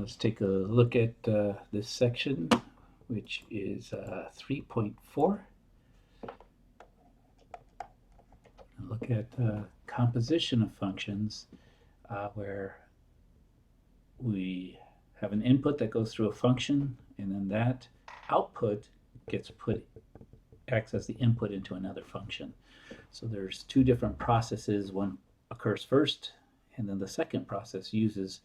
Let's take a look at this section, which is 3.4. Look at composition of functions where we have an input that goes through a function, and then that output acts as the input into another function. So there's two different processes. One occurs first, and then the second process uses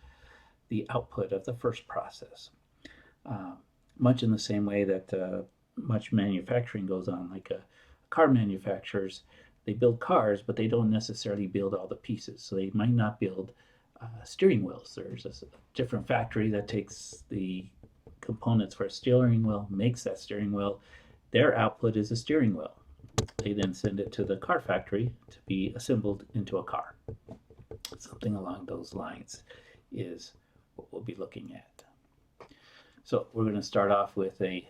the output of the first process. Much in the same way that much manufacturing goes on, like car manufacturers, they build cars, but they don't necessarily build all the pieces. So they might not build steering wheels. There's a different factory that takes the components for a steering wheel, makes that steering wheel. Their output is a steering wheel. They then send it to the car factory to be assembled into a car. Something along those lines is what we'll be looking at. So we're going to start off with a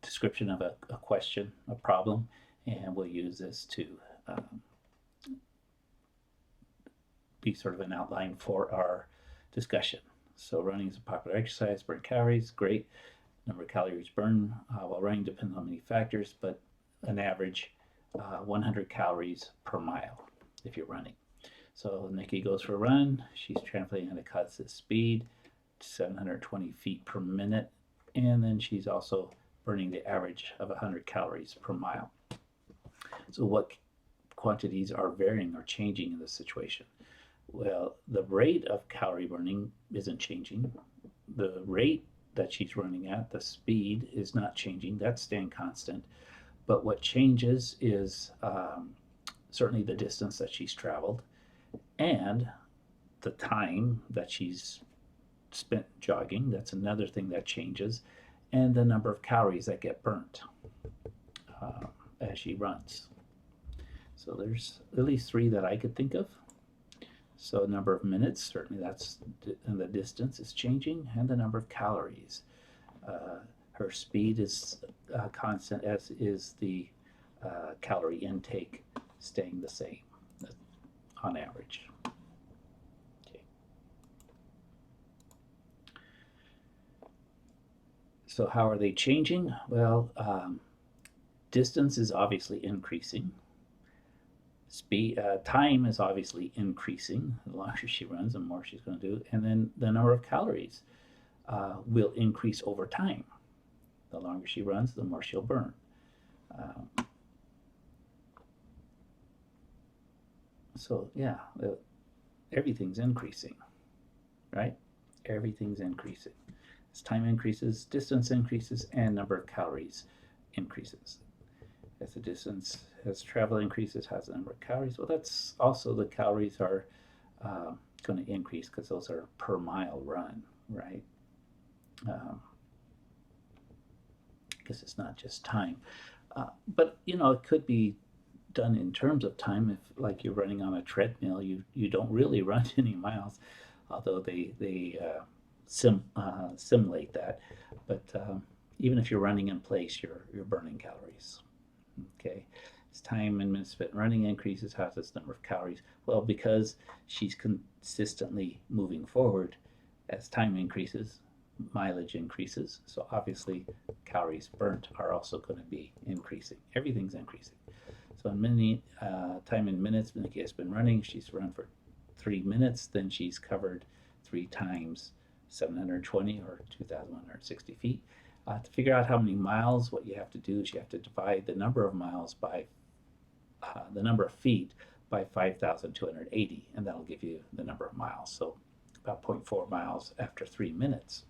description of a question, a problem, and we'll use this to be sort of an outline for our discussion. So running is a popular exercise, burn calories, great. Number of calories burned while running depends on many factors, but an average 100 calories per mile if you're running. So Nikki goes for a run. She's translating at a constant speed, 720 feet per minute, and then she's also burning the average of 100 calories per mile. So what quantities are varying or changing in this situation? Well, the rate of calorie burning isn't changing. The rate that she's running at, the speed, is not changing. That's staying constant. But what changes is certainly the distance that she's traveled and the time that she's spent jogging. That's another thing that changes. And the number of calories that get burnt as she runs. So there's at least three that I could think of. So number of minutes, certainly that's, and the distance is changing, and the number of calories. Her speed is constant, as is the calorie intake staying the same on average. Okay. So how are they changing? Well, distance is obviously increasing. Time is obviously increasing. The longer she runs, the more she's going to do. And then the number of calories will increase over time. The longer she runs, the more she'll burn. So yeah, everything's increasing, right? Everything's increasing. As time increases, distance increases, and number of calories increases. As the distance, as travel increases, has the number of calories. Well, that's also the calories are going to increase because those are per mile run, right? Because it's not just time. But, you know, it could be done in terms of time. If, like, you're running on a treadmill, you don't really run any miles, although they simulate that. But even if you're running in place, you're burning calories. Okay, as time and minutes spent running increases, how's this number of calories? Well, because she's consistently moving forward, as time increases, mileage increases. So obviously, calories burnt are also going to be increasing. Everything's increasing. So in time in minutes, Nikki has been running. She's run for 3 minutes. Then she's covered 3 times 720 or 2,160 feet. To figure out how many miles, what you have to do is you have to divide the number of miles by the number of feet by 5,280, and that'll give you the number of miles. So about 0.4 miles after 3 minutes.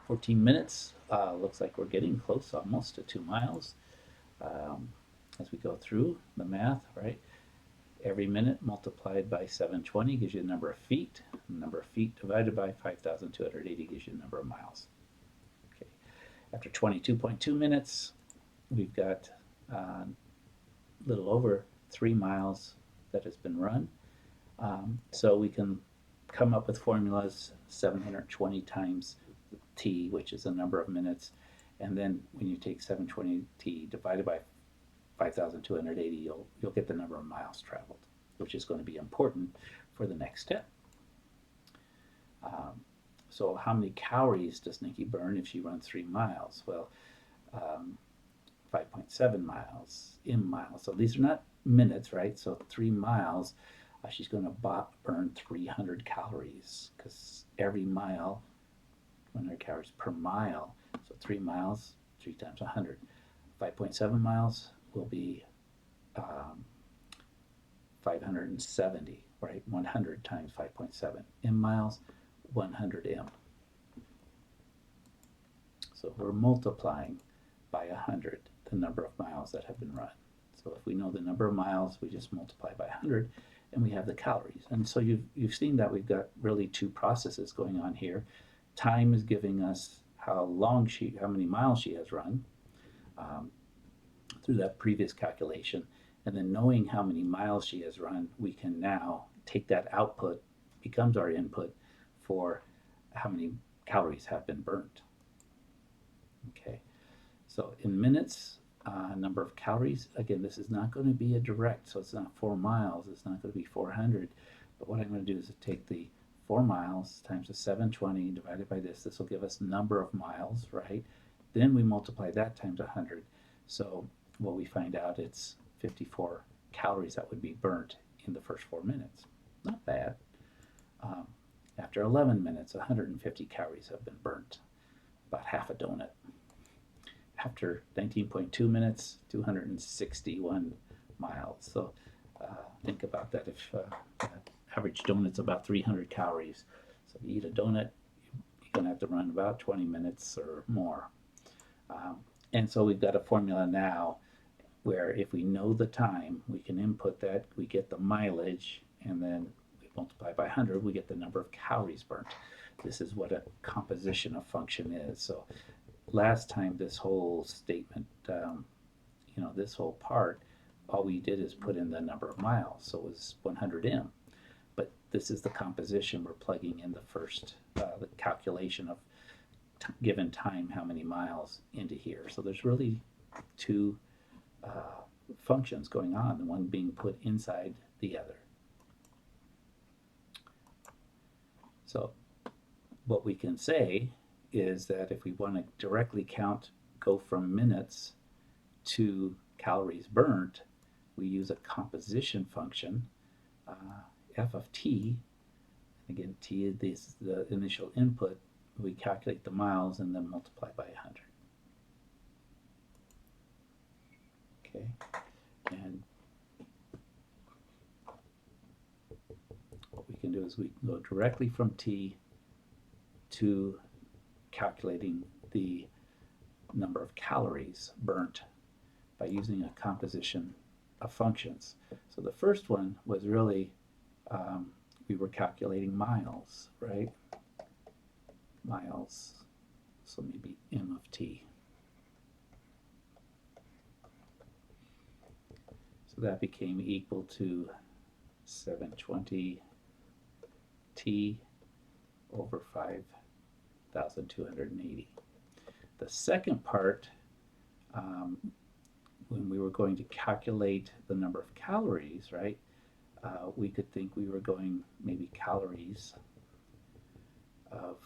14 minutes, looks like we're getting close almost to 2 miles. As we go through the math, right? Every minute multiplied by 720 gives you the number of feet. The number of feet divided by 5,280 gives you the number of miles. After 22.2 minutes, we've got a little over 3 miles that has been run. So we can come up with formulas: 720 times t, which is the number of minutes, and then when you take 720t divided by 5,280, you'll get the number of miles traveled, which is going to be important for the next step. So how many calories does Nikki burn if she runs 3 miles? Well, um, 5.7 miles in miles. So these are not minutes, right? So 3 miles, she's going to burn 300 calories because every mile, 100 calories per mile. So 3 miles, 3 times 100. 5.7 miles will be 570, right? 100 times 5.7. In miles, 100 M. So we're multiplying by 100 the number of miles that have been run. So if we know the number of miles, we just multiply by 100 and we have the calories. And so you've seen that we've got really two processes going on here. Time is giving us how many miles she has run through that previous calculation. And then knowing how many miles she has run, we can now take that output, becomes our input for how many calories have been burnt. Okay, so in minutes, number of calories, again, this is not going to be a direct, so it's not 4 miles, it's not going to be 400, but what I'm going to do is take the 4 miles times the 720 divided by this will give us number of miles, right? Then we multiply that times 100, so what we find out, it's 54 calories that would be burnt in the first 4 minutes. Not bad. After 11 minutes, 150 calories have been burnt, about half a donut. After 19.2 minutes, 261 miles. So think about that. If average donut's about 300 calories, so if you eat a donut, you're going to have to run about 20 minutes or more. And so we've got a formula now where if we know the time, we can input that, we get the mileage, and then we multiply by 100, we get the number of calories burnt. This is what a composition of function is. So last time, this whole statement, this whole part, all we did is put in the number of miles, so it was 100 M. But this is the composition we're plugging in the first, the calculation of given time, how many miles into here. So there's really two functions going on, the one being put inside the other. So what we can say is that if we want to directly go from minutes to calories burnt, we use a composition function, f of t. Again, t is the initial input. We calculate the miles and then multiply by 100. Okay, and what we can do is we can go directly from t to calculating the number of calories burnt by using a composition of functions. So the first one was really, we were calculating miles, right? Miles, so maybe m of t. So that became equal to 720 t over 5,280. The second part, when we were going to calculate the number of calories, right, we could think we were going maybe calories of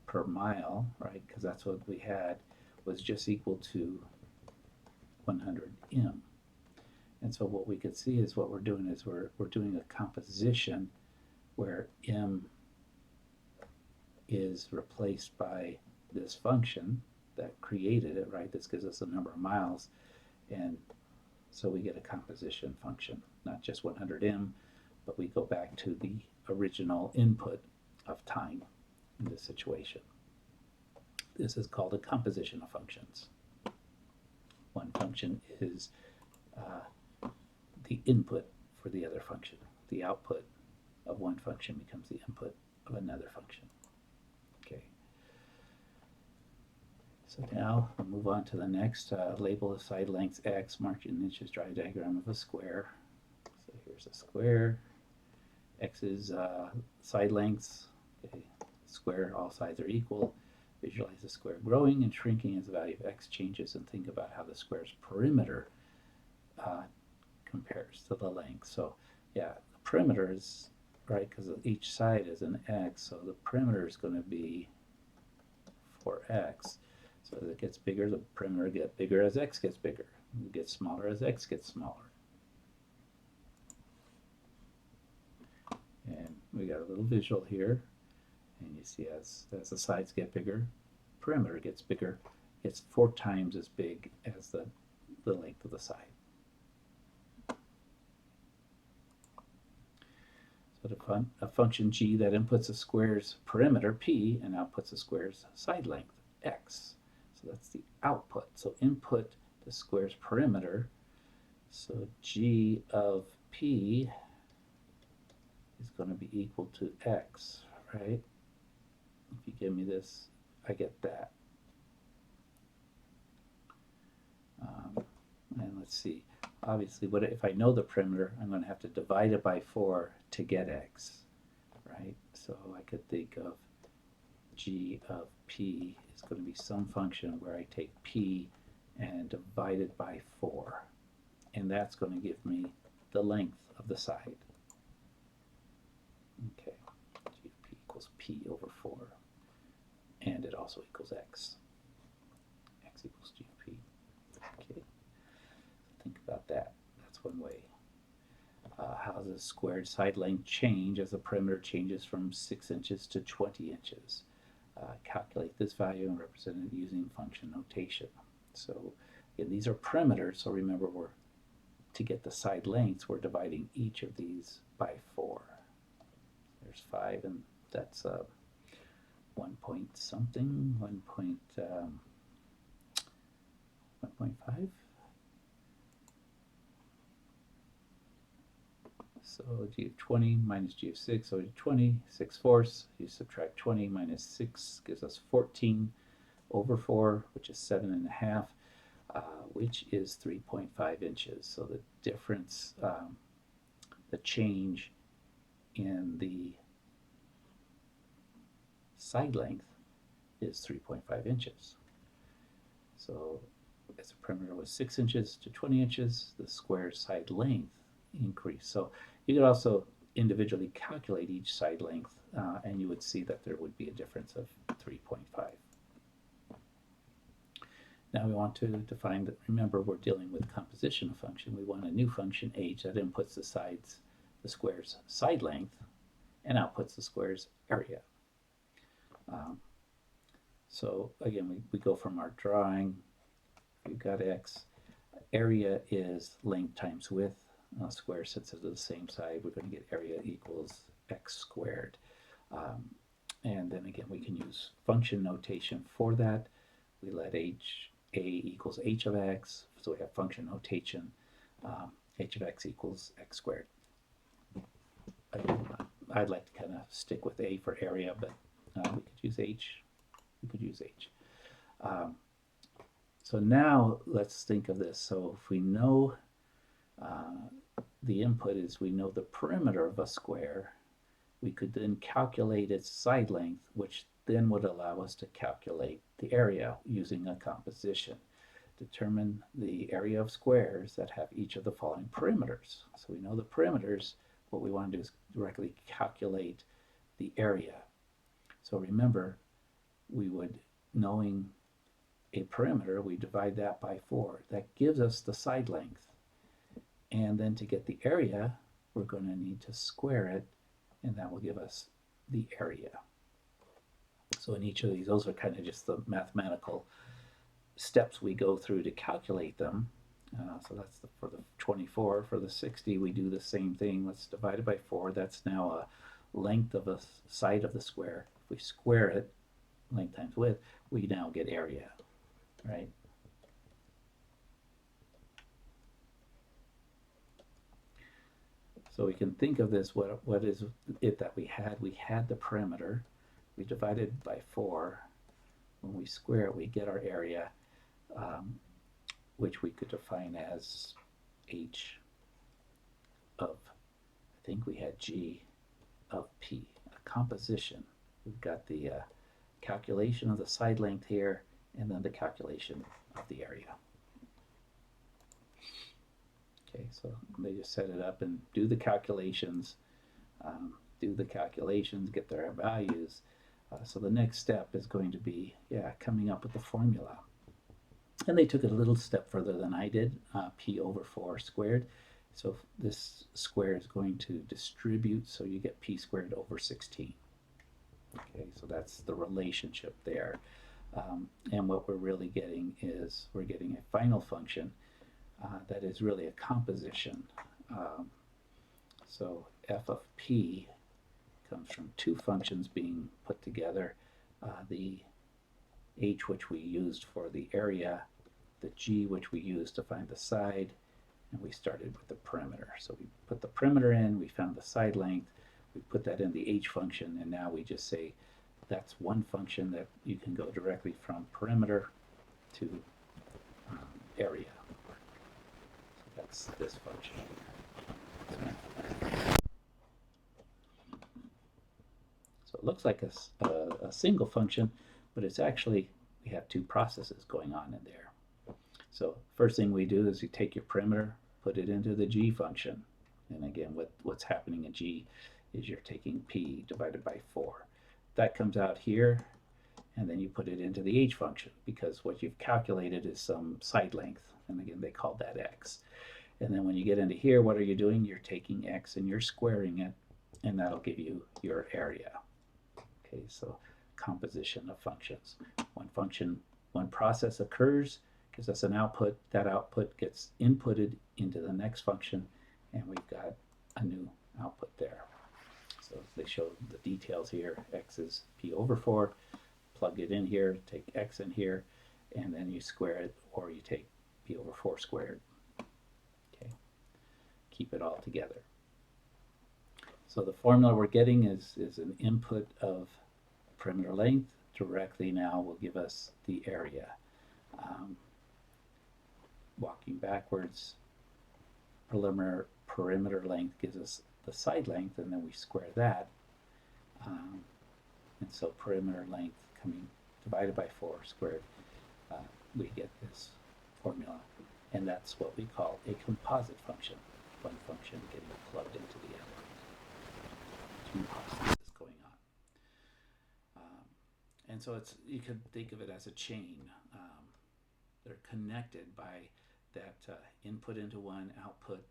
per mile, right, because that's what we had, was just equal to 100 M. And so what we could see is what we're doing is we're doing a composition where M is replaced by this function that created it, right? This gives us a number of miles, and so we get a composition function, not just 100 M, but we go back to the original input of time in this situation. This is called a composition of functions. One function is the input for the other function. The output of one function becomes the input of another function. Okay. So now we'll move on to the next. Label the side lengths x, marked in inches, draw a diagram of a square. So here's a square. X is side lengths. Okay. Square, all sides are equal. Visualize the square growing and shrinking as the value of x changes, and think about how the square's perimeter compares to the length. So yeah, the perimeter is right? Because each side is an x, so the perimeter is going to be 4x. So as it gets bigger, the perimeter gets bigger as x gets bigger. It gets smaller as x gets smaller. And we got a little visual here. And you see as the sides get bigger, perimeter gets bigger. It's 4 times as big as the length of the side. So a function g that inputs a square's perimeter, p, and outputs a square's side length, x. So that's the output. So input the square's perimeter. So g of p is going to be equal to x, right? If you give me this, I get that. And let's see. Obviously, if I know the perimeter, I'm going to have to divide it by 4 to get x, right? So I could think of g of p is going to be some function where I take p and divide it by 4. And that's going to give me the length of the side. Okay, g of p equals p over 4. And it also equals x. X equals g of p. Okay, think about that. That's one way. How does the squared side length change as the perimeter changes from 6 inches to 20 inches? Calculate this value and represent it using function notation. So again, these are perimeters, so remember to get the side lengths, we're dividing each of these by 4. There's 5, and that's 1 point something, 1.5. So g of 20 minus g of 6, so 20, 6/4. You subtract 20 minus 6 gives us 14 over 4, which is 7.5, which is 3.5 inches. So the difference, the change in the side length is 3.5 inches. So as the perimeter was 6 inches to 20 inches, the square side length increased. So you could also individually calculate each side length, and you would see that there would be a difference of 3.5. Now we want to define that. Remember, we're dealing with composition of function. We want a new function h that inputs the square's side length and outputs the square's area. So again, we go from our drawing. We've got x. Area is length times width. Square, since it's the same side, we're going to get area equals x squared. And then again, we can use function notation for that. We let a equals h of x, so we have function notation. H of x equals x squared. I'd like to kind of stick with a for area, but we could use h. We could use h. So now let's think of this. So if we know the input is, we know the perimeter of a square, we could then calculate its side length, which then would allow us to calculate the area using a composition. Determine the area of squares that have each of the following perimeters. So we know the perimeters. What we want to do is directly calculate the area. So remember, we would, knowing a perimeter, we divide that by 4. That gives us the side length. And then to get the area, we're going to need to square it, and that will give us the area. So in each of these, those are kind of just the mathematical steps we go through to calculate them. So that's for the 24. For the 60, we do the same thing. Let's divide it by 4. That's now a length of a side of the square. If we square it, length times width, we now get area, right? So we can think of this, what is it that we had? We had the perimeter. We divided by 4. When we square it, we get our area, which we could define as h of, I think we had g of p, a composition. We've got the calculation of the side length here, and then the calculation of the area. Okay, so they just set it up and do the calculations. do the calculations, get their values. So the next step is going to be, coming up with the formula. And they took it a little step further than I did, p over 4 squared. So this square is going to distribute, so you get p squared over 16. Okay, so that's the relationship there. And what we're really getting is we're getting a final function that is really a composition. So f of p comes from two functions being put together. The h, which we used for the area, the g, which we used to find the side, and we started with the perimeter. So we put the perimeter in, we found the side length, we put that in the h function, and now we just say that's one function that you can go directly from perimeter to area. So that's this function. So it looks like a single function, but it's actually, we have two processes going on in there. So first thing we do is you take your perimeter, put it into the g function. And again, what's happening in g is you're taking p divided by 4. That comes out here, and then you put it into the h function, because what you've calculated is some side length, and again, they call that x. And then when you get into here, what are you doing? You're taking x and you're squaring it, and that'll give you your area. Okay, so composition of functions. One process occurs, gives us an output. That output gets inputted into the next function, and we've got a new output there. So they show the details here. X is p over 4. Plug it in here, take x in here, and then you square it, or you take p over 4 squared. Okay, keep it all together. So the formula we're getting is an input of perimeter length. Directly now will give us the area. Walking backwards, perimeter length gives us the side length, and then we square that. And so perimeter length coming divided by 4 squared, we get this formula. And that's what we call a composite function. One function getting plugged into the other. Two processes going on. And so you could think of it as a chain. They're connected by that input into one, output,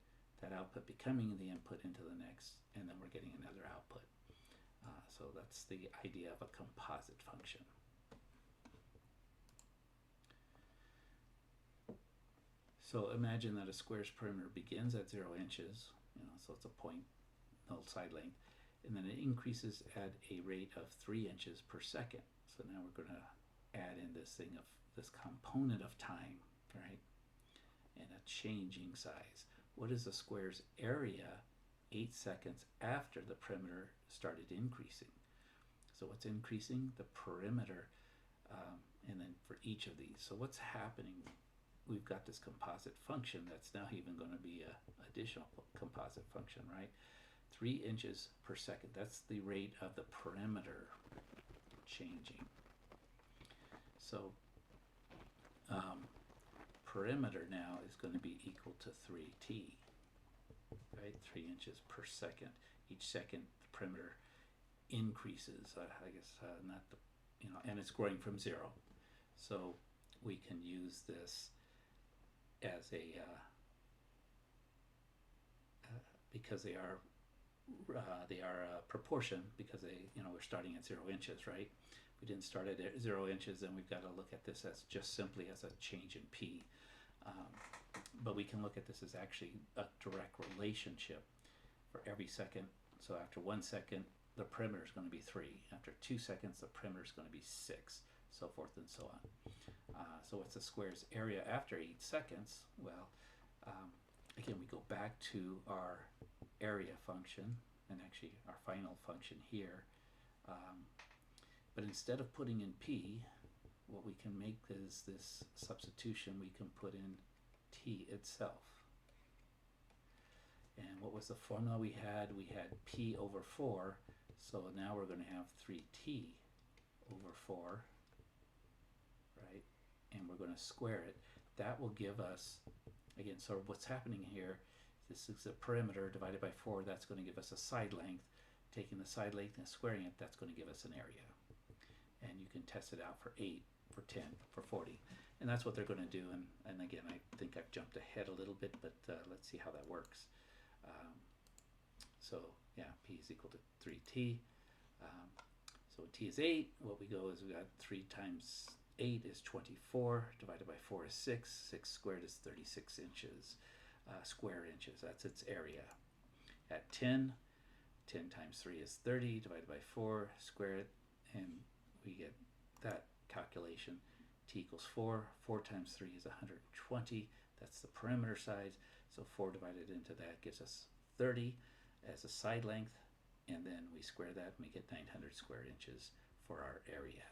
that output becoming the input into the next, and then we're getting another output. So that's the idea of a composite function. So imagine that a square's perimeter begins at 0 inches, so it's a point, null side length, and then it increases at a rate of 3 inches per second. So now we're going to add in this thing of this component of time, right? And a changing size. What is a square's area 8 seconds after the perimeter started increasing? So what's increasing? The perimeter, and then for each of these. So what's happening? We've got this composite function that's now even going to be an additional composite function, right? 3 inches per second. That's the rate of the perimeter changing. So perimeter now is going to be equal to 3t, right? 3 inches per second. Each second, the perimeter increases. I guess not the, and it's growing from 0. So we can use this as a because they are proportion, because we're starting at 0 inches, right? We didn't start at 0 inches, and we've got to look at this as just simply as a change in p. But we can look at this as actually a direct relationship for every second. So after 1 second, the perimeter is going to be 3. After 2 seconds, the perimeter is going to be 6, so forth and so on. So what's the square's area after 8 seconds? Well, again, we go back to our area function, and actually our final function here. But instead of putting in p, what we can make is this substitution. We can put in t itself. And what was the formula we had? We had p over 4, so now we're going to have 3t over 4, right? And we're going to square it. That will give us, again, so what's happening here, this is the perimeter divided by 4, that's going to give us a side length. taking the side length and squaring it, that's going to give us an area. And you can test it out for 8, for 10, for 40. And that's what they're going to do. And again, I think I've jumped ahead a little bit, but let's see how that works. So yeah, P is equal to 3T. So when T is 8, what we go is we got 3 times 8 is 24, divided by 4 is 6. 6 squared is 36 inches, square inches. That's its area. At 10, 10 times 3 is 30, divided by 4, square it, and we get that calculation. T equals 4. 4 times 3 is 120. That's the perimeter size. So 4 divided into that gives us 30 as a side length. And then we square that and we get 900 square inches for our area.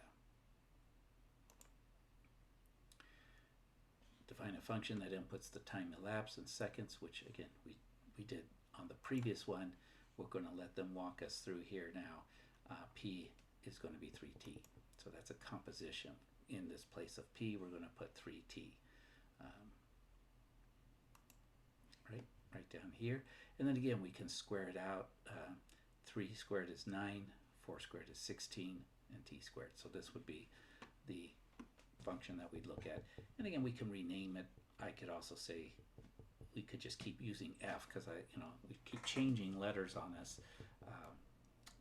Define a function that inputs the time elapsed in seconds, which again, we did on the previous one. We're going to let them walk us through here now. P is going to be 3T. So that's a composition. In this place of P, we're going to put 3T. Right down here. And then again, we can square it out. 3 squared is 9, 4 squared is 16, and T squared. So this would be the function that we'd look at. And again, we can rename it. I could also say we could just keep using F because we keep changing letters on this.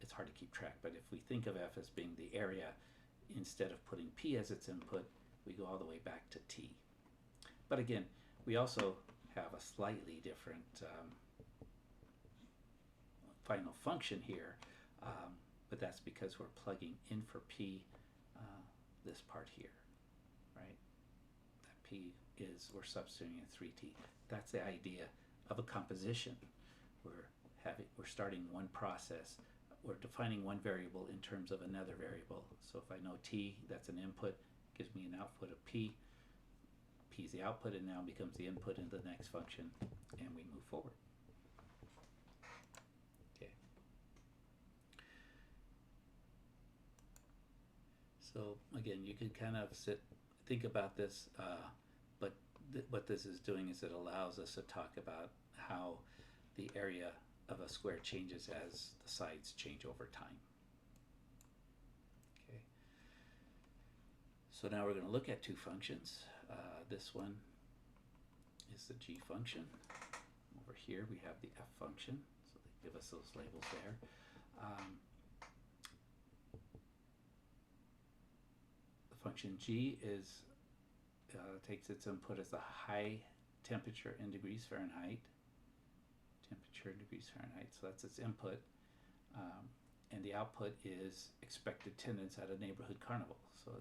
It's hard to keep track, but if we think of F as being the area, instead of putting P as its input, we go all the way back to T. But again, we also have a slightly different final function here, but that's because we're plugging in for P this part here, right? That P is, we're substituting in 3T. That's the idea of a composition. We're starting one process. We're defining one variable in terms of another variable. So if I know T, that's an input, gives me an output of P. P is the output and now becomes the input into the next function, and we move forward. Okay. So again, you can kind of think about this, but what this is doing is it allows us to talk about how the area of a square changes as the sides change over time. Okay. So now we're going to look at two functions. This one is the G function. Over here we have the F function, so they give us those labels there. The function G is takes its input as the high temperature in degrees Fahrenheit. Temperature in degrees Fahrenheit, so that's its input. And the output is expected attendance at a neighborhood carnival. So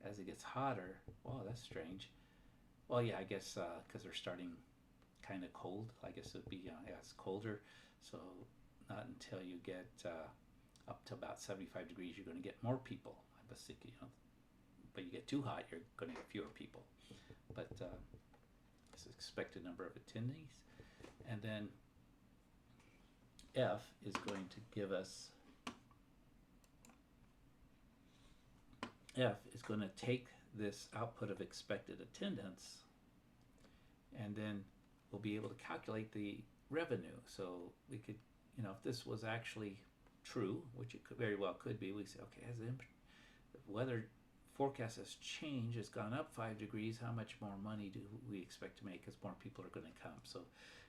as it gets hotter, wow, that's strange. Well, yeah, I guess because they're starting kind of cold. I guess it would be it's colder. So not until you get up to about 75 degrees, you're going to get more people. I was thinking, but you get too hot, you're going to get fewer people. But this is expected number of attendees, and then F is going to give us. F is going to take this output of expected attendance, and then we'll be able to calculate the revenue. So we could, if this was actually true, which it very well could be, we say, okay, as the weather forecast has changed, it's gone up 5 degrees, how much more money do we expect to make as more people are going to come? So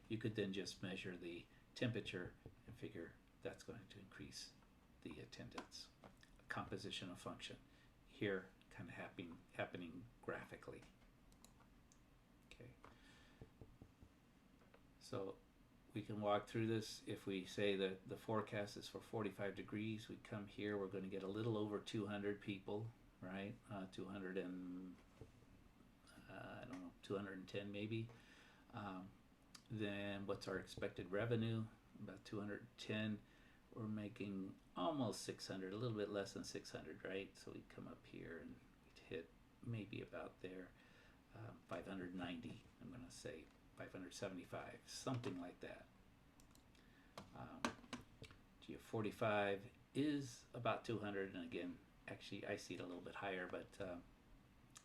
you could then just measure the temperature and figure that's going to increase the attendance. A composition of function. Here, kind of happening graphically. Okay. So we can walk through this. If we say that the forecast is for 45 degrees, we come here, we're going to get a little over 200 people, right? 200 and, 210 maybe. Then what's our expected revenue? About 210. We're making almost 600, a little bit less than 600, right? So we come up here and we'd hit maybe about there, 590, I'm going to say 575, something like that. G45 is about 200, and again, actually I see it a little bit higher, but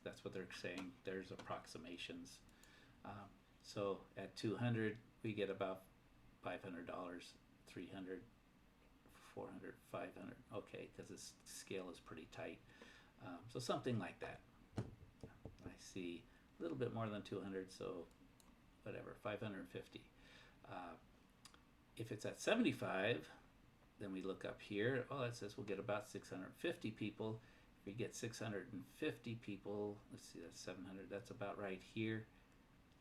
that's what they're saying. There's approximations. So at 200, we get about $500, 300, 400, 500. Okay, because this scale is pretty tight. So something like that. I see a little bit more than 200, so whatever, 550. If it's at 75, then we look up here. Oh, that says we'll get about 650 people. If we get 650 people, let's see, that's 700. That's about right here.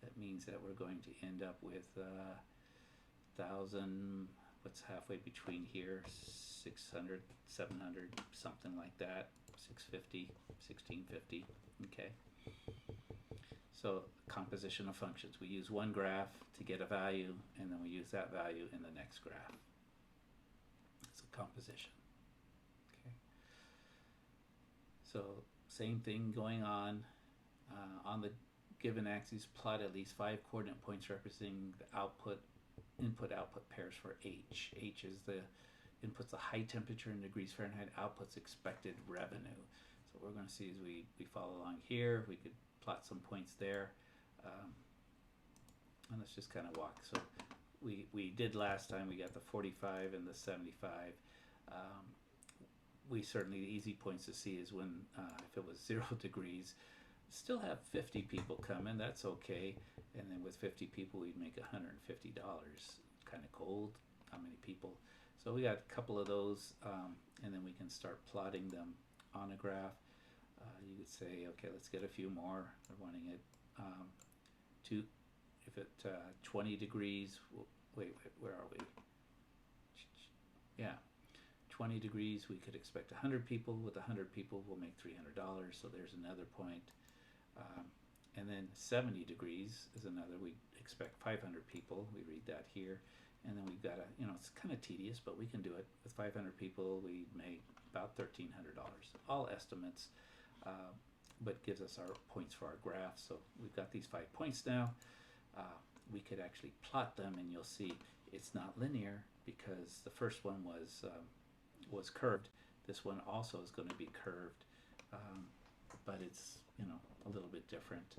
That means that we're going to end up with 1,000. What's halfway between here? 600, 700, something like that. 650, 1650. Okay. So composition of functions. We use one graph to get a value, and then we use that value in the next graph. It's a composition. Okay. So same thing going on. On the given axis, plot at least 5 coordinate points representing the input-output pairs for H. H is the input's the high temperature in degrees Fahrenheit, output's expected revenue. So what we're going to see as we follow along here, we could plot some points there, and let's just kind of walk. So we did last time, we got the 45 and the 75. We certainly, the easy points to see is when if it was 0 degrees, still have 50 people come in, that's okay, and then with 50 people we'd make $150. Kind of cold, how many people? So we got a couple of those, and then we can start plotting them on a graph. You could say, okay, let's get a few more. We're wanting it to, if it 20 degrees, wait, where are we? Yeah, 20 degrees, we could expect 100 people. With 100 people, we'll make $300. So there's another point. And then 70 degrees is another. We expect 500 people. We read that here. And then we've got a, it's kind of tedious, but we can do it. With 500 people, we make about $1,300. All estimates, but gives us our points for our graph. So we've got these 5 points now. We could actually plot them, and you'll see it's not linear because the first one was curved. This one also is going to be curved, but it's a little bit different.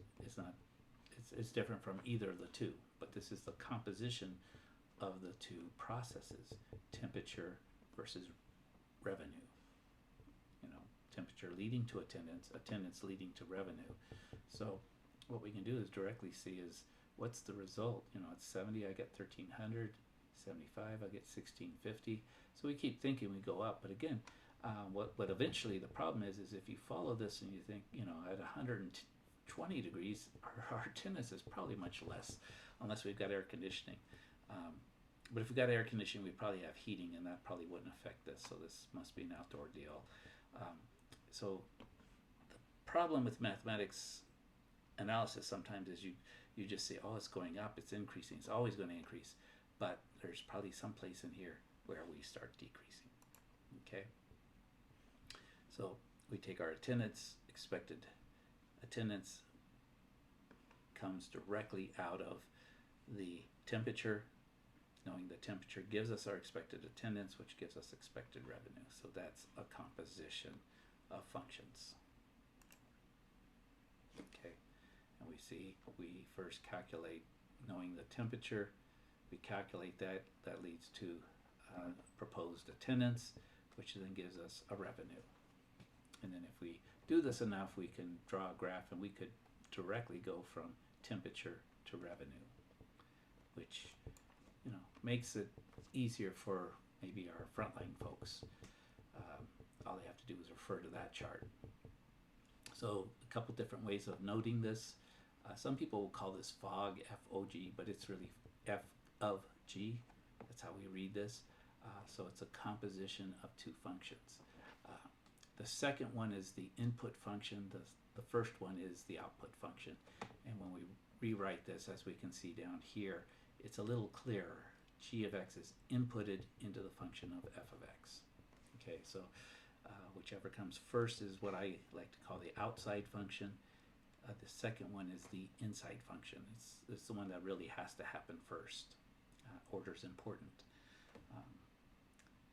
It's different from either of the two, but this is the composition of the two processes: temperature versus revenue. Temperature leading to attendance, attendance leading to revenue. So what we can do is directly see is what's the result. At 70 I get 1,300, 75 I get 1,650. So we keep thinking we go up, but again, what eventually the problem is if you follow this and you think, at 120 degrees, our attendance is probably much less, unless we've got air conditioning. But if we've got air conditioning, we probably have heating, and that probably wouldn't affect this, so this must be an outdoor deal. So the problem with mathematics analysis sometimes is you just say, oh, it's going up, it's increasing, it's always going to increase, but there's probably some place in here where we start decreasing. Okay, so we take our attendance. Expected attendance comes directly out of the temperature. Knowing the temperature gives us our expected attendance, which gives us expected revenue. So that's a composition of functions. Okay, and we see we first calculate, knowing the temperature, we calculate that. That leads to proposed attendance, which then gives us a revenue. And then if we do this enough, we can draw a graph, and we could directly go from temperature to revenue, which makes it easier for maybe our frontline folks. All they have to do is refer to that chart. So a couple different ways of noting this. Some people will call this FOG, F-O-G, but it's really F of G. That's how we read this. So it's a composition of two functions. The second one is the input function. The first one is the output function. And when we rewrite this, as we can see down here, it's a little clearer. G of x is inputted into the function of f of x. Okay, so whichever comes first is what I like to call the outside function. The second one is the inside function. It's the one that really has to happen first. Order is important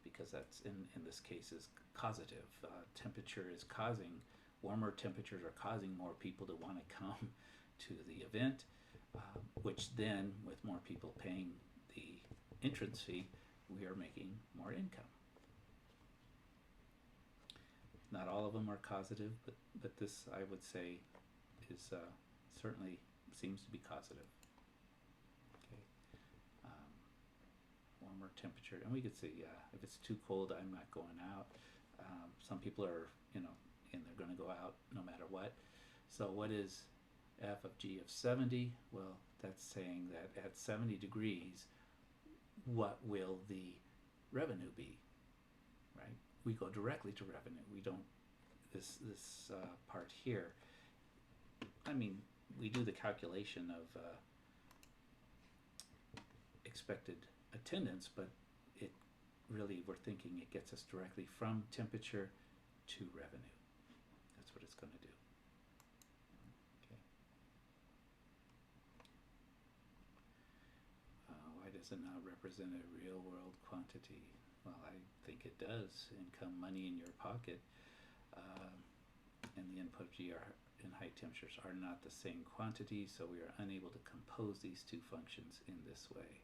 because that's, in this case, is causative. Temperature is causing, warmer temperatures are causing more people to want to come to the event, which then, with more people paying the entrance fee, we are making more income. Not all of them are causative, but this, I would say, is certainly seems to be causative. Okay. Warmer temperature, and we could say, yeah, if it's too cold, I'm not going out. Some people are, and they're going to go out no matter what. So what is f of g of 70? Well, that's saying that at 70 degrees, what will the revenue be, right? We go directly to revenue. We don't, this part here, I mean, we do the calculation of expected attendance, but it really, we're thinking it gets us directly from temperature to revenue. That's what it's going to do. Okay. Why does it not represent a real world quantity? Well, I think it does. Income, money in your pocket, and the input of G and high temperatures are not the same quantity, so we are unable to compose these two functions in this way.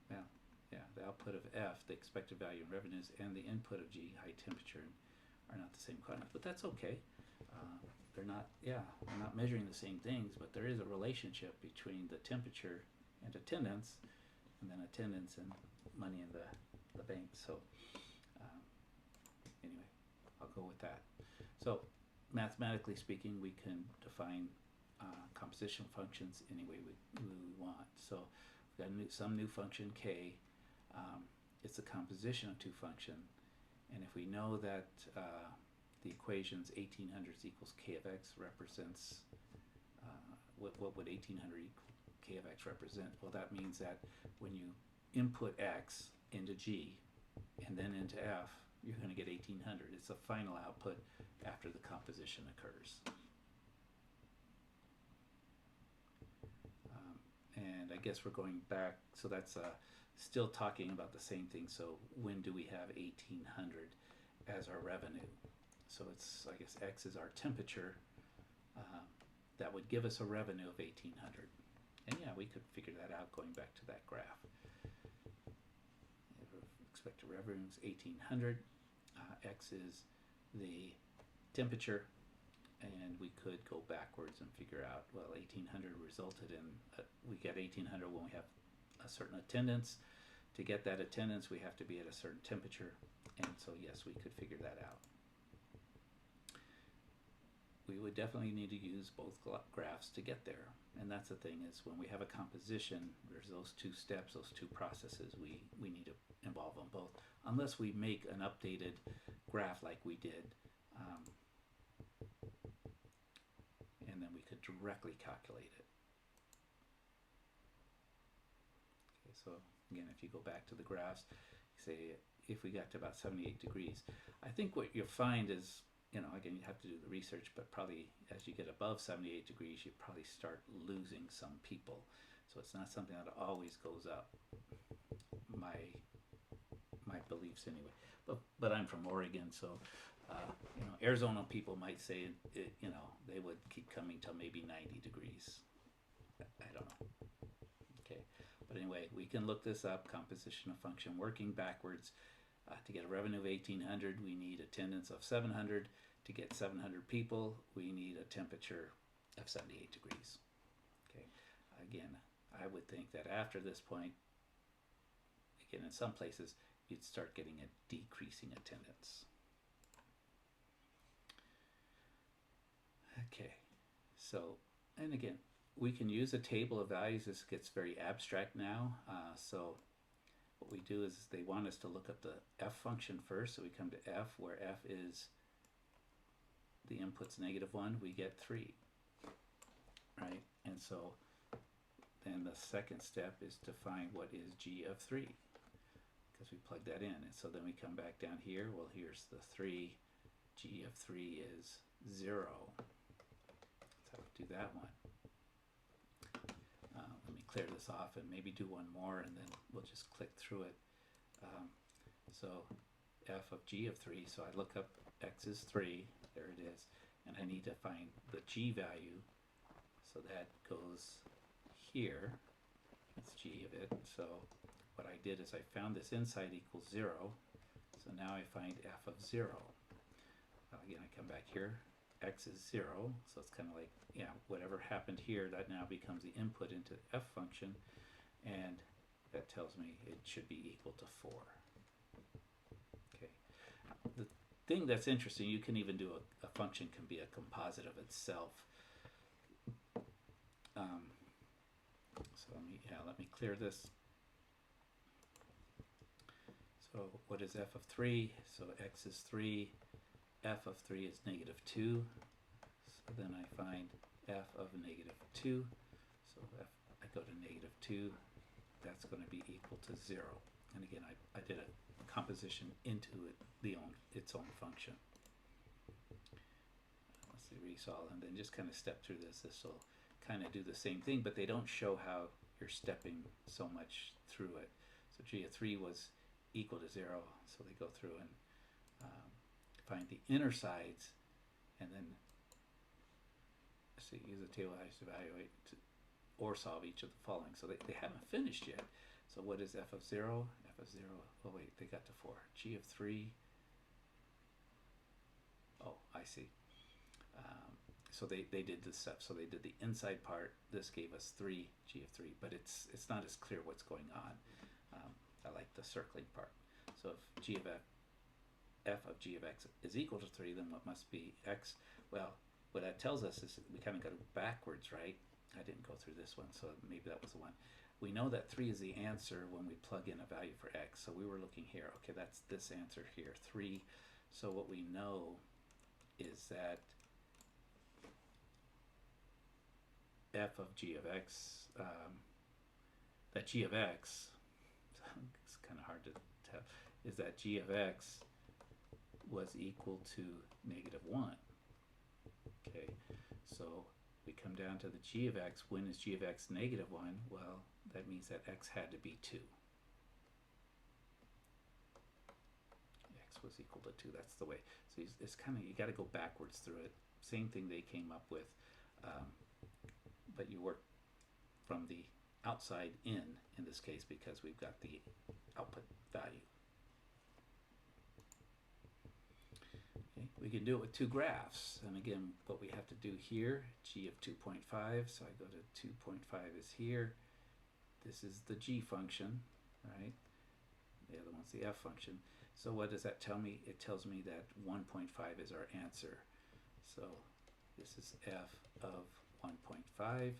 Well, yeah, the output of F, the expected value in revenues, and the input of G, high temperature, are not the same quantity, but that's okay. They're not, they're not measuring the same things, but there is a relationship between the temperature and attendance, and then attendance and money in the bank. So anyway, I'll go with that. So mathematically speaking, we can define composition functions any way we want. So we've got some new function k. It's a composition of two functions, and if we know that the equations 1800 equals k of x represents, what would 1800 equal k of x represent? Well, that means that when you input x into g and then into f, you're going to get 1800. It's the final output after the composition occurs. And I guess we're going back, so that's still talking about the same thing. So when do we have 1800 as our revenue? So it's, I guess x is our temperature. That would give us a revenue of 1800. And yeah, we could figure that out going back to that graph. Expected revenue is 1800. X is the temperature, and we could go backwards and figure out, well, 1800 resulted in, we get 1800 when we have a certain attendance. To get that attendance, we have to be at a certain temperature, and so yes, we could figure that out. We would definitely need to use both graphs to get there, and that's the thing, is when we have a composition, there's those two steps, those two processes, we need to involve them both, unless we make an updated graph like we did, and then we could directly calculate it. Okay, so again, if you go back to the graphs, say if we got to about 78 degrees, I think what you'll find is, again, you have to do the research, but probably as you get above 78 degrees, you probably start losing some people. So it's not something that always goes up. My beliefs anyway. But I'm from Oregon, so Arizona people might say they would keep coming till maybe 90 degrees. I don't know. Okay, but anyway, we can look this up. Composition of function, working backwards. To get a revenue of 1800, we need attendance of 700. To get 700 people, we need a temperature of 78 degrees. Okay, again, I would think that after this point, again, in some places, you'd start getting a decreasing attendance. Okay, so, and again, we can use a table of values. This gets very abstract now. So what we do is they want us to look up the f function first. So we come to f, where f is the input's -1, we get 3, right? And so then the second step is to find what is g of 3, because we plug that in. And so then we come back down here. Well, here's the 3. G of 3 is 0. Let's have to do that one. Let me clear this off and maybe do one more, and then we'll just click through it. So f of g of 3, so I look up x is 3, there it is, and I need to find the g value, so that goes here, that's g of it. So what I did is I found this inside equals 0. So now I find f of 0. Again, I come back here. X is 0. So it's kind of like, yeah, whatever happened here, that now becomes the input into the f function. And that tells me it should be equal to 4. Okay. The thing that's interesting, you can even do a function can be a composite of itself. So let me clear this. So what is f of 3? So x is 3. F of 3 is negative 2. So then I find f of negative 2. So I go to negative 2. That's going to be equal to 0. And again, I did a composition into its own function. Let's see, resolve, and then just kind of step through this. This will kind of do the same thing, but they don't show how you're stepping so much through it. So g of 3 was equal to 0, so they go through and find the inner sides, and then use a table to evaluate or solve each of the following. So they haven't finished yet. So what is f of 0? F of 0, oh wait, they got to 4. G of 3, oh, I see. So they did this step. So they did the inside part. This gave us 3, g of 3, but it's not as clear what's going on. I like the circling part. So if g of f of g of x is equal to 3, then what must be x? Well, what that tells us is we kind of go backwards, right? I didn't go through this one, so maybe that was the one. We know that 3 is the answer when we plug in a value for x. So we were looking here. Okay, that's this answer here, 3. So what we know is that f of g of x, that g of x, it's kind of hard to tell, is that g of x was equal to negative 1. Okay, so we come down to the g of x. When is g of x negative 1? Well, that means that x had to be 2. X was equal to 2. That's the way. So it's kind of, you got to go backwards through it. Same thing they came up with, but you work from the outside in this case, because we've got the output value. Okay, we can do it with two graphs, and again, what we have to do here, g of 2.5, so I go to 2.5 is here. This is the g function, right? The other one's the f function. So what does that tell me? It tells me that 1.5 is our answer. So this is f of 1.5.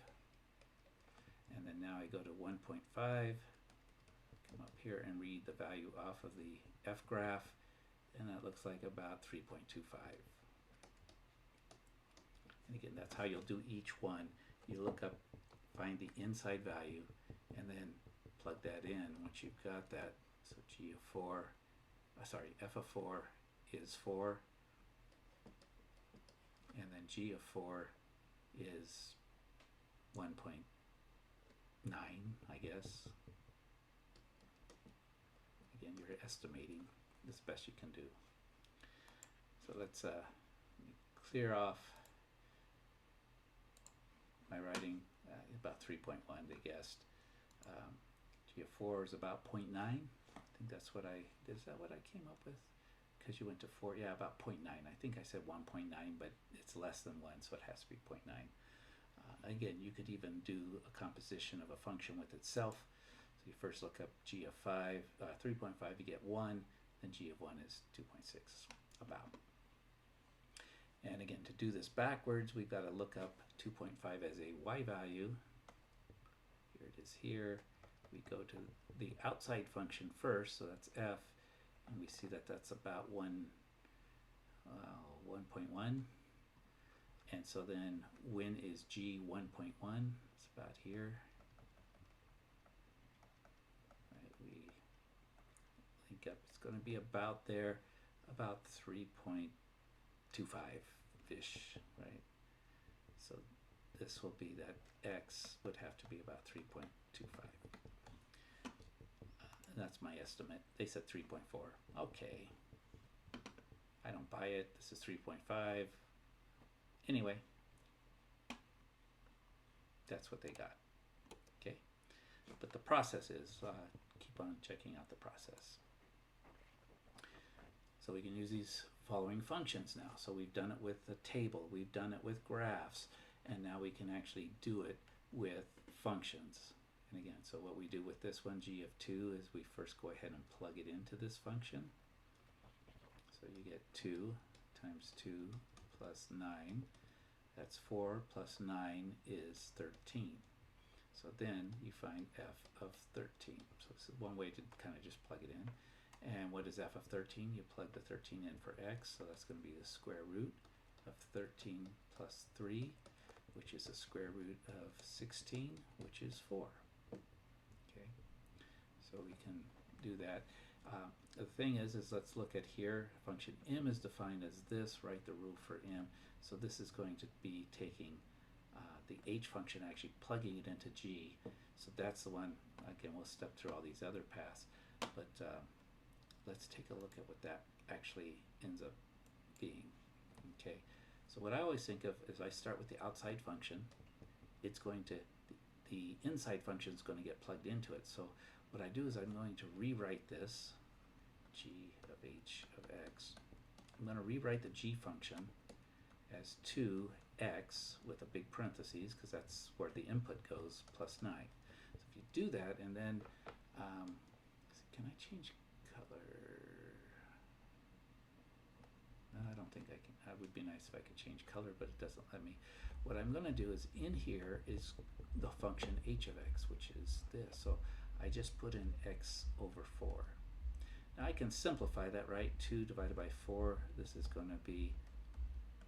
And then now I go to 1.5, come up here and read the value off of the f graph, and that looks like about 3.25. And again, that's how you'll do each one. You look up, find the inside value, and then plug that in. Once you've got that, so g of 4, f of 4 is 4, and then g of 4 is 1.9, I guess. Again, you're estimating as best you can do. So let's clear off my writing. About 3.1 they guessed. G of 4 is about 0.9. I think that's what is that what I came up with? Because you went to 4, yeah, about 0.9. I think I said 1.9, but it's less than 1, so it has to be 0.9. Again, you could even do a composition of a function with itself. So you first look up g of 3.5, you get 1, then g of 1 is 2.6, about. And again, to do this backwards, we've got to look up 2.5 as a y value. Here it is here. We go to the outside function first, so that's f, and we see that that's about 1.1. And so then when is g 1.1? It's about here. Right, we link up. It's going to be about there, about 3.25-ish, right? So this will be that x would have to be about 3.25. And that's my estimate. They said 3.4. Okay. I don't buy it. This is 3.5. Anyway, that's what they got. Okay, but the process is keep keep on checking out the process. So we can use these following functions now. So we've done it with the table, we've done it with graphs, and now we can actually do it with functions. And again, so what we do with this one, g of 2, is we first go ahead and plug it into this function. So you get 2 times 2 plus 9. That's 4 plus 9 is 13. So then you find f of 13. So this is one way to kind of just plug it in. And what is f of 13? You plug the 13 in for x, so that's going to be the square root of 13 plus 3, which is the square root of 16, which is 4. Okay, so we can do that. The thing is let's look at here. Function m is defined as this, write the rule for m. So this is going to be taking the h function, actually plugging it into g. So that's the one. Again, we'll step through all these other paths, but let's take a look at what that actually ends up being. Okay, so what I always think of is I start with the outside function. It's going to, the inside function is going to get plugged into it. So what I do is I'm going to rewrite this g of h of x. I'm going to rewrite the g function as 2x with a big parentheses, because that's where the input goes, plus 9. So if you do that, and then can I change color? No, I don't think I can. It would be nice if I could change color, but it doesn't let me. What I'm going to do is, in here is the function h of x, which is this. So I just put in x over 4. Now I can simplify that, right? 2 divided by 4, this is going to be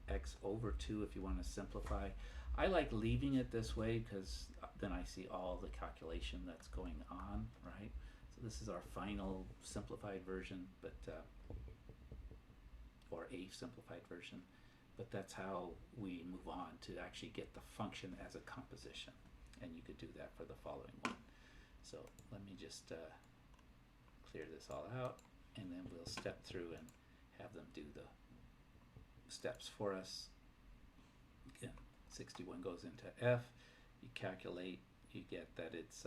x over 2 if you want to simplify. I like leaving it this way because then I see all the calculation that's going on, right? So this is our final simplified version, but or a simplified version, but that's how we move on to actually get the function as a composition, and you could do that for the following one. So let me just clear this all out, and then we'll step through and have them do the steps for us. Again, 61 goes into f, you calculate, you get that it's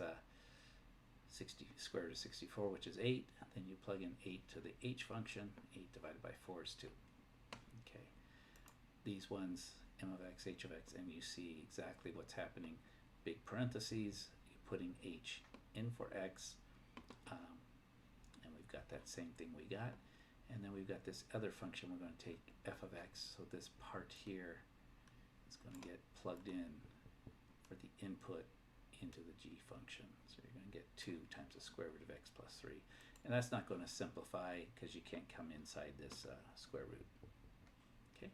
60 square root of 64, which is 8. Then you plug in 8 to the h function. 8 divided by 4 is 2. Okay, these ones, m of x, h of x, and you see exactly what's happening. Big parentheses, you're putting h in for x, and we've got that same thing we got. And then we've got this other function. We're going to take f of x, so this part here is going to get plugged in for the input into the g function. So you're going to get 2 times the square root of x plus 3. And that's not going to simplify because you can't come inside this square root. Okay?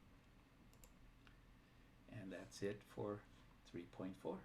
And that's it for 3.4.